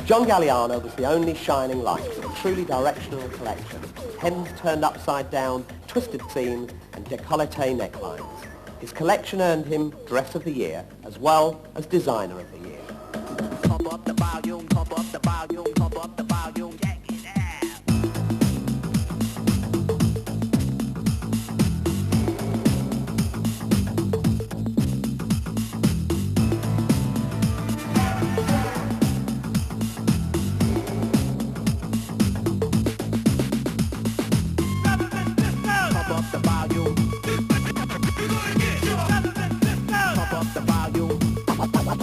John Galliano was the only shining light of a truly directional collection. Hems turned upside down, twisted seams and décolleté necklines. His collection earned him Dress of the Year as well as Designer of the Year. Pump up the volume, pump up the volume, pump up the volume, check it out. Pump up the volume. Pump up the volume. Pump up the volume.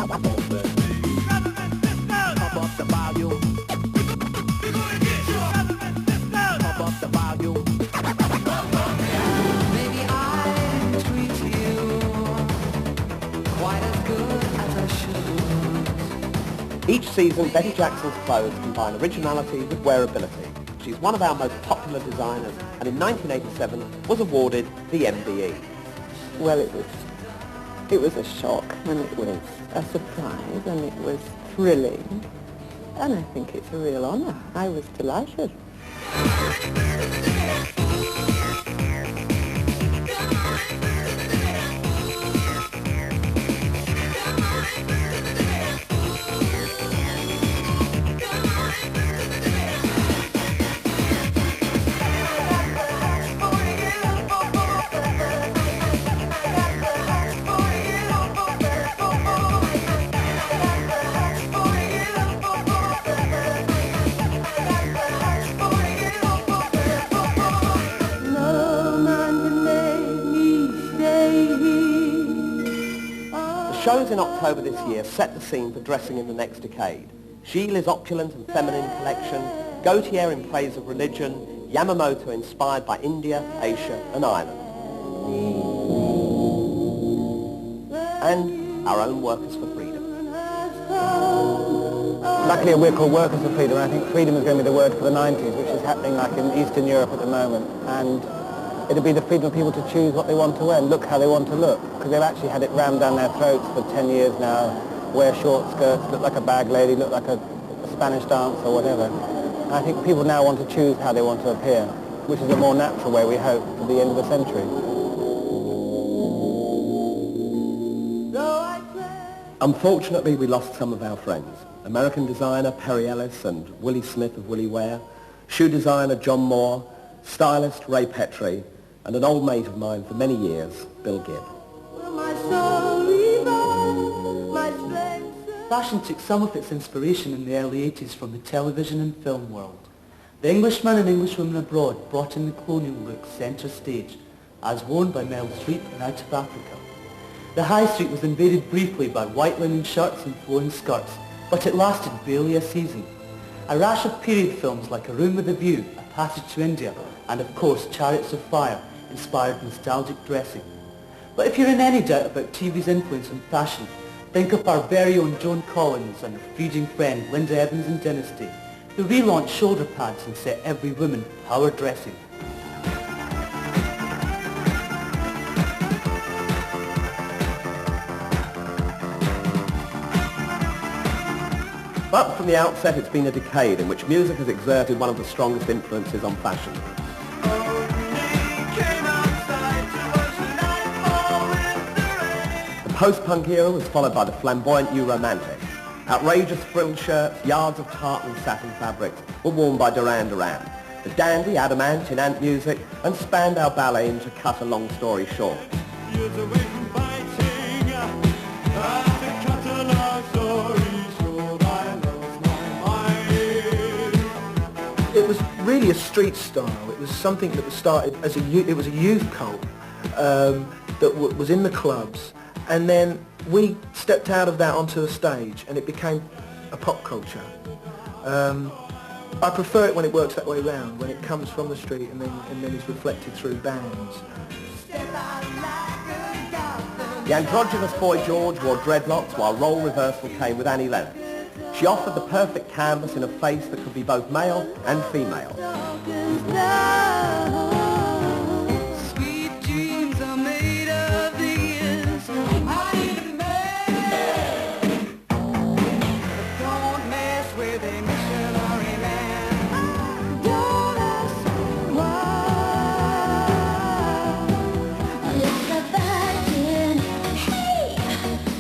Pump up the volume. Maybe I treat you quite as good as I should. Each season, Betty Jackson's clothes combine originality with wearability. She's one of our most popular designers and in 1987 was awarded the MBE. Well, it was a shock and it was a surprise and it was thrilling and I think it's a real honour. I was delighted. Shows in October this year set the scene for dressing in the next decade. Gilles' opulent and feminine collection, Gautier in praise of religion, Yamamoto inspired by India, Asia and Ireland. And our own Workers for Freedom. Luckily we're called Workers for Freedom, and I think freedom is going to be the word for the 90s, which is happening like in Eastern Europe at the moment. And it'll be the freedom of people to choose what they want to wear and look how they want to look, because they've actually had it rammed down their throats for 10 years now. Wear short skirts, look like a bag lady, look like a Spanish dancer or whatever. And I think people now want to choose how they want to appear, which is a more natural way, we hope, to the end of the century. Unfortunately, we lost some of our friends. American designer Perry Ellis and Willie Smith of Willie Wear, shoe designer John Moore, stylist Ray Petrie, and an old mate of mine for many years, Bill Gibb. Fashion took some of its inspiration in the early 80s from the television and film world. The Englishmen and Englishwomen abroad brought in the colonial look centre stage, as worn by Meryl Streep and Out of Africa. The high street was invaded briefly by white linen shirts and flowing skirts, but it lasted barely a season. A rash of period films like A Room with a View, A Passage to India, and of course Chariots of Fire inspired nostalgic dressing. But if you're in any doubt about TV's influence on fashion, think of our very own Joan Collins and her feuding friend Linda Evans in Dynasty, who relaunched shoulder pads and set every woman power dressing. But from the outset, it's been a decade in which music has exerted one of the strongest influences on fashion. The post-punk era was followed by the flamboyant new romantics. Outrageous frilled shirts, yards of tartan and satin fabrics were worn by Duran Duran. The dandy Adamant in Ant Music and Spandau Ballet in To Cut a Long Story Short. It was really a street style. It was something that was started as a youth cult that was in the clubs, and then we stepped out of that onto a stage, and it became a pop culture. I prefer it when it works that way round, when it comes from the street and then is reflected through bands. The androgynous Boy George wore dreadlocks while role reversal came with Annie Lennox. She offered the perfect canvas in a face that could be both male and female. Sweet dreams are made of these. I ain't mad. Don't mess with it.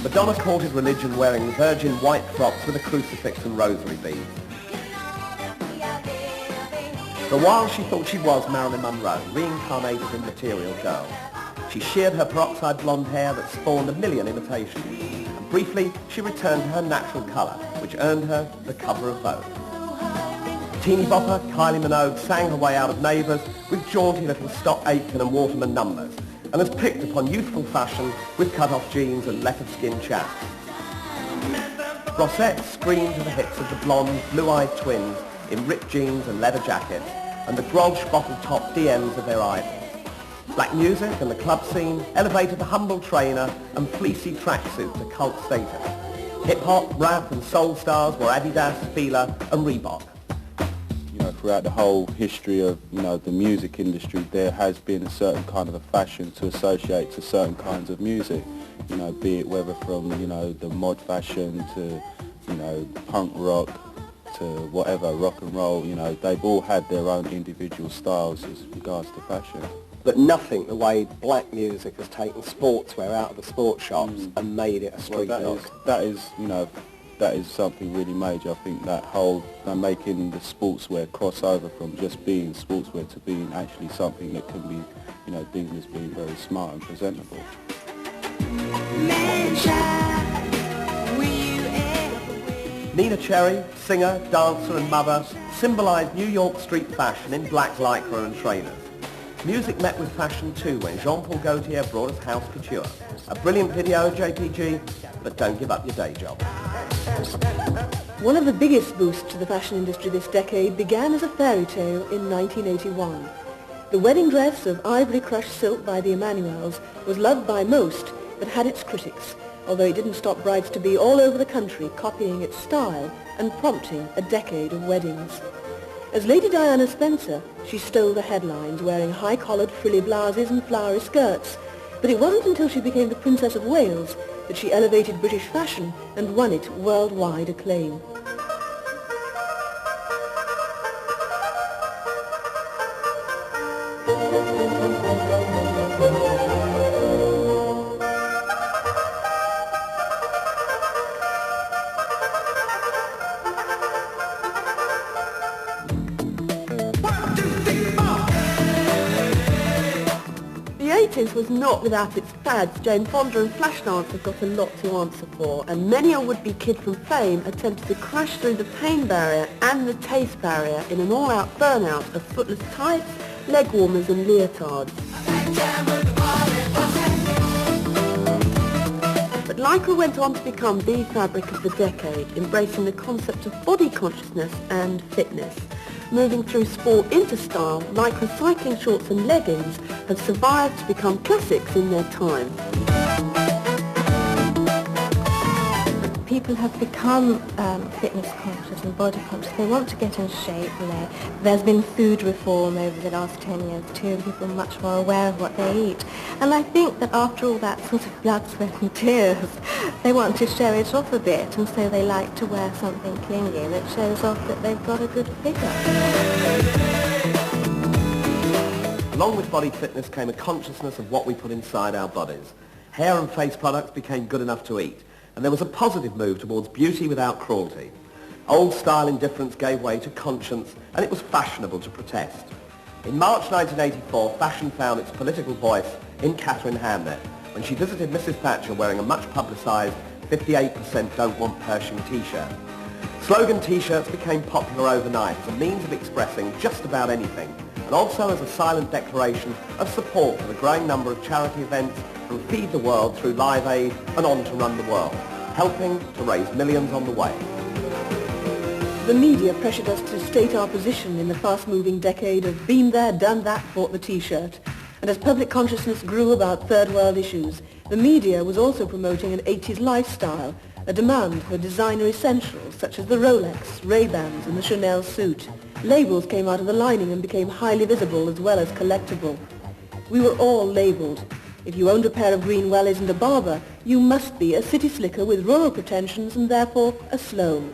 Madonna courted religion wearing virgin white frocks with a crucifix and rosary beads. For a while she thought she was Marilyn Monroe, reincarnated in Material Girl. She sheared her peroxide blonde hair that spawned a million imitations. And briefly, she returned to her natural colour, which earned her the cover of Vogue. Teeny bopper Kylie Minogue sang her way out of Neighbours with jaunty little Stock Aitken and Waterman numbers, and has picked upon youthful fashion with cut-off jeans and leopard skin chaps. Rossette screamed to the hits of the blonde, blue-eyed twins in ripped jeans and leather jackets, and the Grolsch bottle-top DMs of their idols. Black music and the club scene elevated the humble trainer and fleecy tracksuit to cult status. Hip-hop, rap and soul stars were Adidas, Fila and Reebok. You know, throughout the whole history of, you know, the music industry, there has been a certain kind of a fashion to associate to certain kinds of music. You know, be it whether from, you know, the mod fashion to, you know, punk rock to whatever, rock and roll, you know, they've all had their own individual styles as regards to fashion. But nothing the way black music has taken sportswear out of the sports shops and made it a street look. That is, you know, that is something really major. I think that whole, making the sportswear crossover from just being sportswear to being actually something that can be, you know, deemed as being very smart and presentable. Nina Cherry, singer, dancer and mother, symbolised New York street fashion in black lycra and trainers. Music met with fashion too when Jean-Paul Gaultier brought us House Couture. A brilliant video, JPG, but don't give up your day job. One of the biggest boosts to the fashion industry this decade began as a fairy tale in 1981. The wedding dress of ivory crushed silk by the Emmanuels was loved by most, but had its critics, although it didn't stop brides-to-be all over the country copying its style and prompting a decade of weddings. As Lady Diana Spencer, she stole the headlines wearing high-collared frilly blouses and flowery skirts, but it wasn't until she became the Princess of Wales that she elevated British fashion and won it worldwide acclaim. The 80s was not without its fads. Jane Fonda and Flashdance have got a lot to answer for, and many a would-be kid from fame attempted to crash through the pain barrier and the taste barrier in an all-out burnout of footless tights, leg warmers and leotards. But Lycra went on to become the fabric of the decade, embracing the concept of body consciousness and fitness. Moving through sport into style, Lycra cycling shorts and leggings have survived to become classics in their time. People have become fitness conscious and body conscious. They want to get in shape. There's been food reform over the last 10 years too, and people are much more aware of what they eat. And I think that after all that sort of blood, sweat and tears, they want to show it off a bit, and so they like to wear something clingy that shows off that they've got a good figure. Along with body fitness came a consciousness of what we put inside our bodies. Hair and face products became good enough to eat, and there was a positive move towards beauty without cruelty. Old-style indifference gave way to conscience, and it was fashionable to protest. In March 1984, fashion found its political voice in Catherine Hamnett, when she visited Mrs. Thatcher wearing a much-publicised 58% Don't Want Pershing t-shirt. Slogan t-shirts became popular overnight as a means of expressing just about anything, and also as a silent declaration of support for the growing number of charity events from Feed the World through Live Aid and on to Run the World, helping to raise millions on the way. The media pressured us to state our position in the fast-moving decade of been there, done that, bought the t-shirt. And as public consciousness grew about third world issues, the media was also promoting an 80s lifestyle, a demand for designer essentials such as the Rolex, Ray-Bans and the Chanel suit. Labels came out of the lining and became highly visible as well as collectible. We were all labelled. If you owned a pair of green wellies and a Barber, you must be a city slicker with rural pretensions and therefore a Sloane.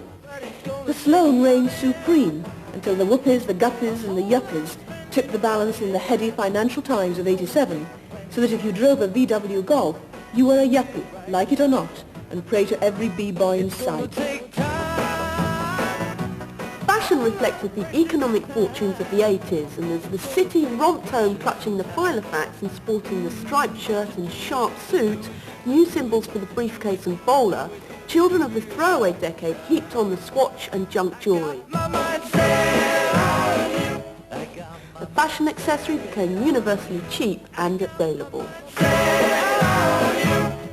The Sloane reigned supreme until the whoopies, the guppies and the yuppies tipped the balance in the heady financial times of '87, so that if you drove a VW Golf, you were a yuppie, like it or not, and pray to every b-boy in sight. Fashion reflected the economic fortunes of the 80s, and as the city romped home clutching the Filofax and sporting the striped shirt and sharp suit, new symbols for the briefcase and bowler, children of the throwaway decade heaped on the swatch and junk jewellery. The fashion accessory became universally cheap and available.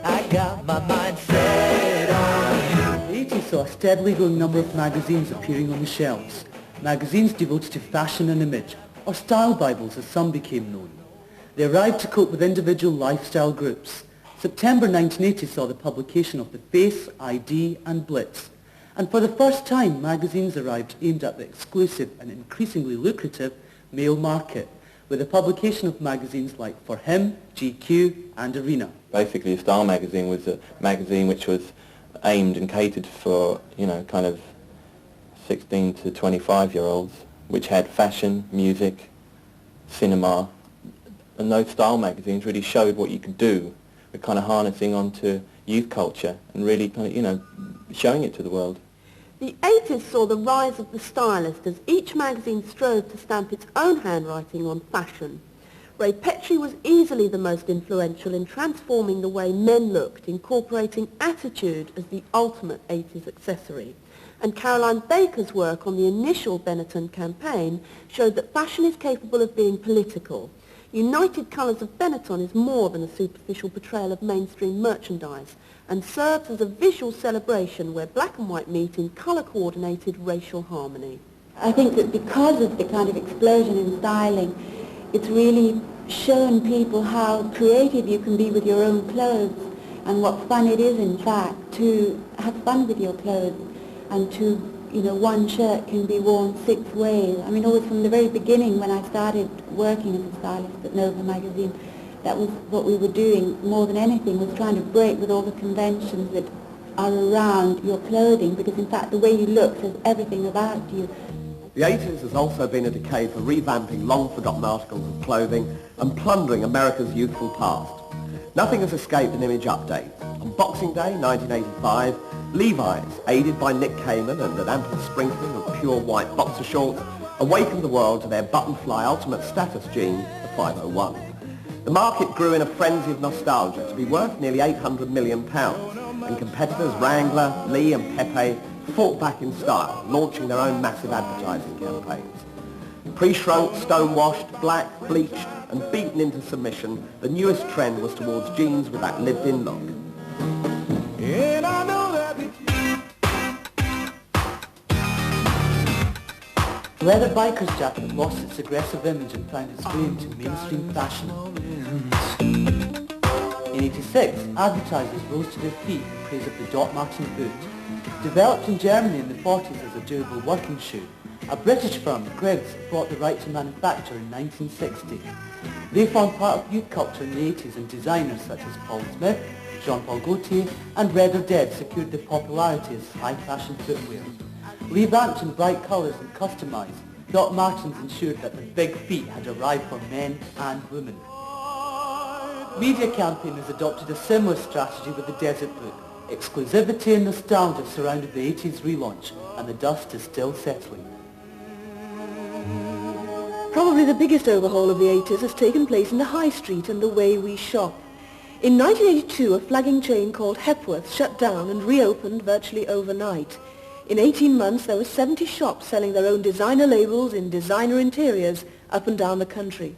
I got my mind set on you. The 80s saw a steadily growing number of magazines appearing on the shelves. Magazines devoted to fashion and image, or style bibles as some became known. They arrived to cope with individual lifestyle groups. September 1980 saw the publication of The Face, ID and Blitz. And for the first time, magazines arrived aimed at the exclusive and increasingly lucrative male market, with the publication of magazines like For Him, GQ and Arena. Basically, a style magazine was a magazine which was aimed and catered for, kind of 16 to 25-year-olds, which had fashion, music, cinema, and those style magazines really showed what you could do with kind of harnessing onto youth culture and really kind of, showing it to the world. The 80s saw the rise of the stylist as each magazine strove to stamp its own handwriting on fashion. Ray Petrie was easily the most influential in transforming the way men looked, incorporating attitude as the ultimate 80s accessory. And Caroline Baker's work on the initial Benetton campaign showed that fashion is capable of being political. United Colours of Benetton is more than a superficial portrayal of mainstream merchandise, and serves as a visual celebration where black and white meet in colour-coordinated racial harmony. I think that because of the kind of explosion in styling, it's really shown people how creative you can be with your own clothes, and what fun it is, in fact, to have fun with your clothes, and to, one shirt can be worn 6 ways. I mean, always from the very beginning when I started working as a stylist at Nova magazine, that was what we were doing more than anything, was trying to break with all the conventions that are around your clothing, because in fact the way you look says everything about you. The 80s has also been a decade for revamping long-forgotten articles of clothing and plundering America's youthful past. Nothing has escaped an image update. On Boxing Day 1985, Levi's, aided by Nick Kamen and an ample sprinkling of pure white boxer shorts, awakened the world to their button-fly ultimate status jean, the 501. The market grew in a frenzy of nostalgia to be worth nearly £800 million, and competitors Wrangler, Lee and Pepe fought back in style, launching their own massive advertising campaigns. Pre-shrunk, stone-washed, black, bleached and beaten into submission, the newest trend was towards jeans with that lived-in look. And I know that The leather biker's jacket lost its aggressive image and found its way into mainstream fashion. In '86, advertisers rose to their feet in praise of the Doc Martens boot. Developed in Germany in the 40s as a durable working shoe, a British firm, Griggs, bought the right to manufacture in 1960. They formed part of youth culture in the 80s, and designers such as Paul Smith, Jean-Paul Gaultier and Red or Dead secured their popularity as high-fashion footwear. Revamped in bright colours and customised, Doc Martens ensured that the big feet had arrived for men and women. Media campaigners adopted a similar strategy with the Desert Boot. Exclusivity and nostalgia surrounded the 80s relaunch, and the dust is still settling. Probably the biggest overhaul of the 80s has taken place in the high street and the way we shop. In 1982, a flagging chain called Hepworth shut down and reopened virtually overnight. In 18 months, there were 70 shops selling their own designer labels in designer interiors up and down the country.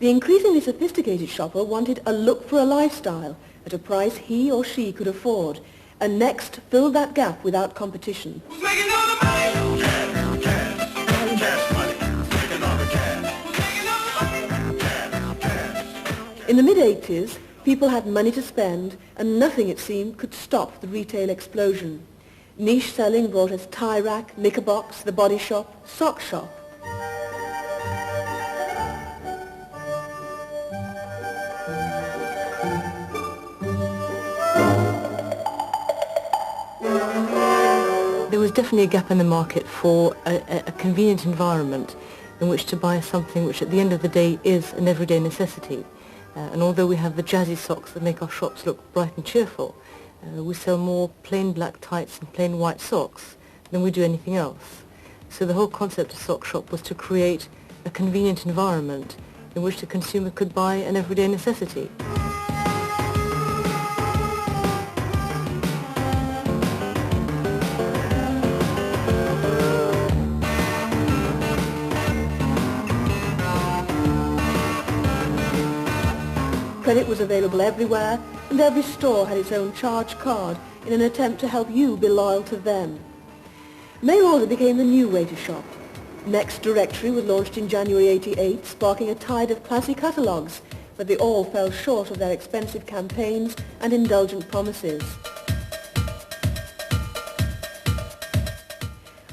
The increasingly sophisticated shopper wanted a look for a lifestyle at a price he or she could afford, and Next filled that gap without competition. who's making all the money? Cash money. Making all the cash. In the mid-80s, people had money to spend, and nothing, it seemed, could stop the retail explosion. Niche selling brought us Tie Rack, Knickerbox, The Body Shop, Sock Shop. There was definitely a gap in the market for a convenient environment in which to buy something which at the end of the day is an everyday necessity. And although we have the jazzy socks that make our shops look bright and cheerful, we sell more plain black tights and plain white socks than we do anything else. So the whole concept of Sock Shop was to create a convenient environment in which the consumer could buy an everyday necessity. Credit was available everywhere, and every store had its own charge card in an attempt to help you be loyal to them. Mail order became the new way to shop. Next Directory was launched in January '88, sparking a tide of classy catalogues, but they all fell short of their expensive campaigns and indulgent promises.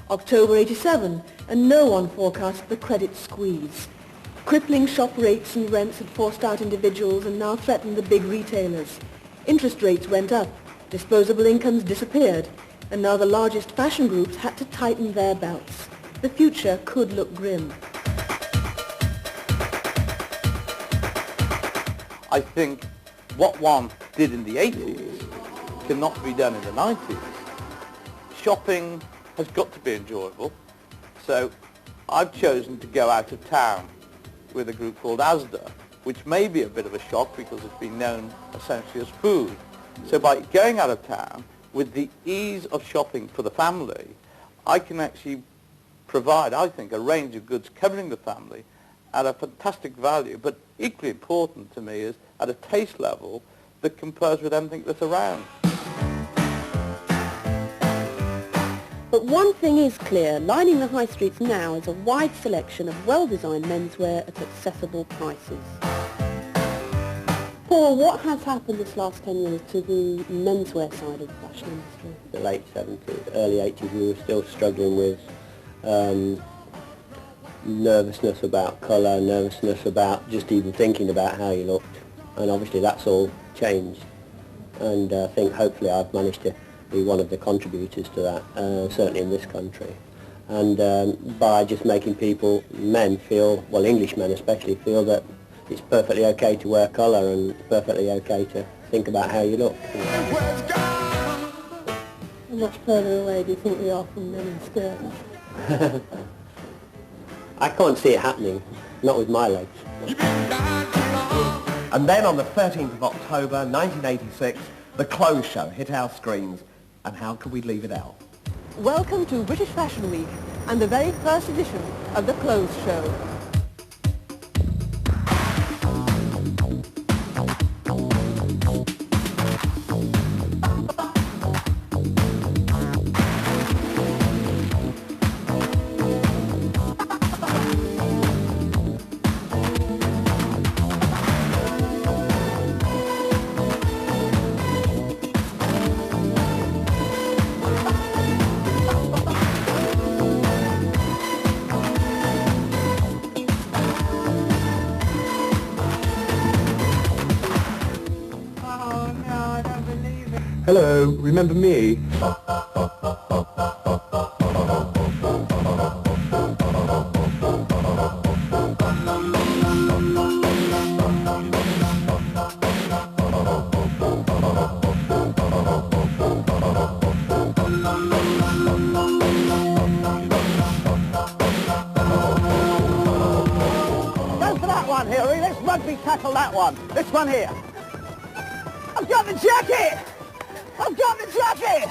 October '87, and no one forecast the credit squeeze. Crippling shop rates and rents had forced out individuals and now threatened the big retailers. Interest rates went up, disposable incomes disappeared, and now the largest fashion groups had to tighten their belts. The future could look grim. I think what one did in the 80s cannot be done in the 90s. Shopping has got to be enjoyable, so I've chosen to go out of town with a group called Asda, which may be a bit of a shock because it's been known essentially as food. So by going out of town, with the ease of shopping for the family, I can actually provide, I think, a range of goods covering the family at a fantastic value, but equally important to me is at a taste level that compares with anything that's around. But one thing is clear, lining the high streets now is a wide selection of well-designed menswear at accessible prices. Paul, what has happened this last 10 years to the menswear side of the fashion industry? The late 70s, early 80s, we were still struggling with nervousness about colour, nervousness about just even thinking about how you looked. And obviously that's all changed. And I think hopefully I've managed to be one of the contributors to that, certainly in this country. And by just making people, men feel, well English men especially, feel that it's perfectly okay to wear colour and it's perfectly okay to think about how you look. How much further away do you think we are from men in skirts? I can't see it happening, not with my legs. And then on the 13th of October 1986, The Clothes Show hit our screens. And how could we leave it out? Welcome to British Fashion Week and the very first edition of The Clothes Show. Hello, remember me? Go for that one, Hillary. Let's rugby tackle that one. This one here. I've got the jacket! I've got the jacket!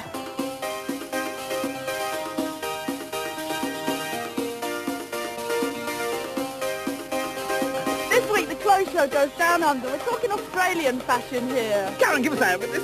This week the Clothes Show goes down under. We're talking Australian fashion here. Karen, give us that with this.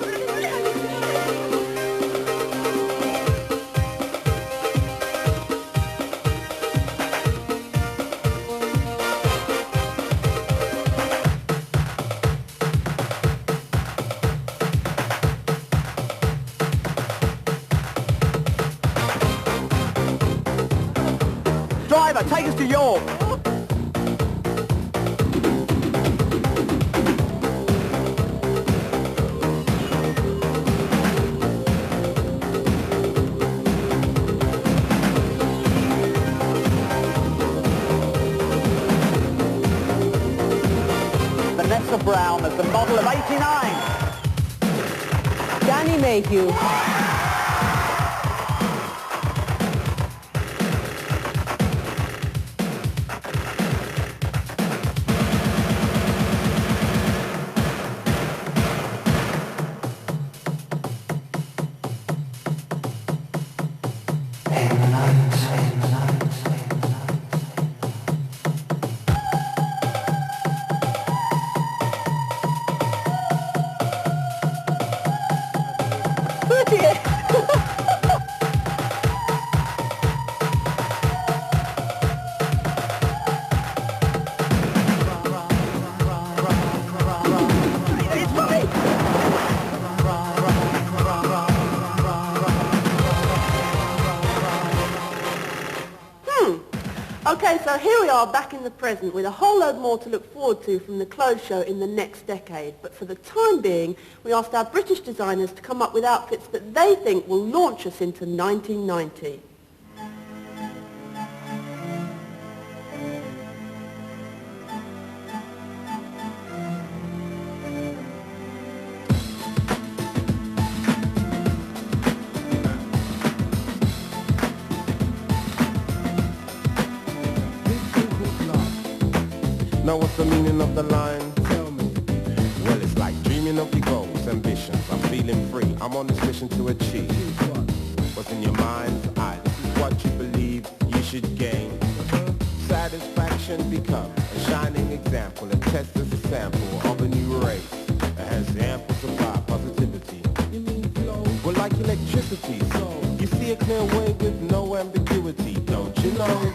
Driver, take us to York. Vanessa Brown as the model of '89. Danny Mayhew. Okay, so here we are back in the present with a whole load more to look forward to from the clothes show in the next decade. But for the time being, we asked our British designers to come up with outfits that they think will launch us into 1990. Now what's the meaning of the line? Tell me. Well, it's like dreaming of your goals, ambitions. I'm feeling free. I'm on this mission to achieve. What's in your mind's eye? This is what you believe you should gain. Satisfaction become a shining example. A test as a sample of a new race that has ample supply positivity. You mean flow? Well, like electricity. So you see a clear way with no ambiguity, don't you know?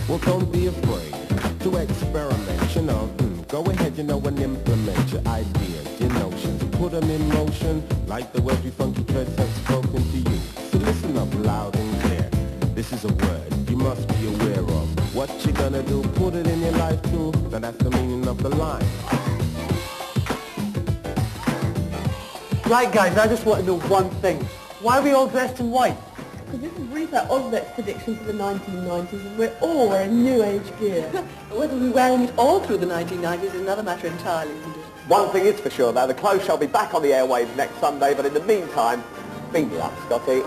Well, don't be afraid to experiment, you know. Go ahead, you know, and implement your ideas, your notions. Put them in motion like the words we funky threads have spoken to you. So listen up loud and clear. This is a word you must be aware of. What you gonna do, put it in your life too. Now that's the meaning of the line. Right, guys, I just want to know one thing. Why are we all dressed in white? Because this is Rita Osbeck's prediction for the 1990s, and we're all wearing new age gear. Whether we're wearing it all through the 1990s is another matter entirely, isn't it? One thing is for sure, though, the clothes shall be back on the airwaves next Sunday, but in the meantime, beat me up, Scotty.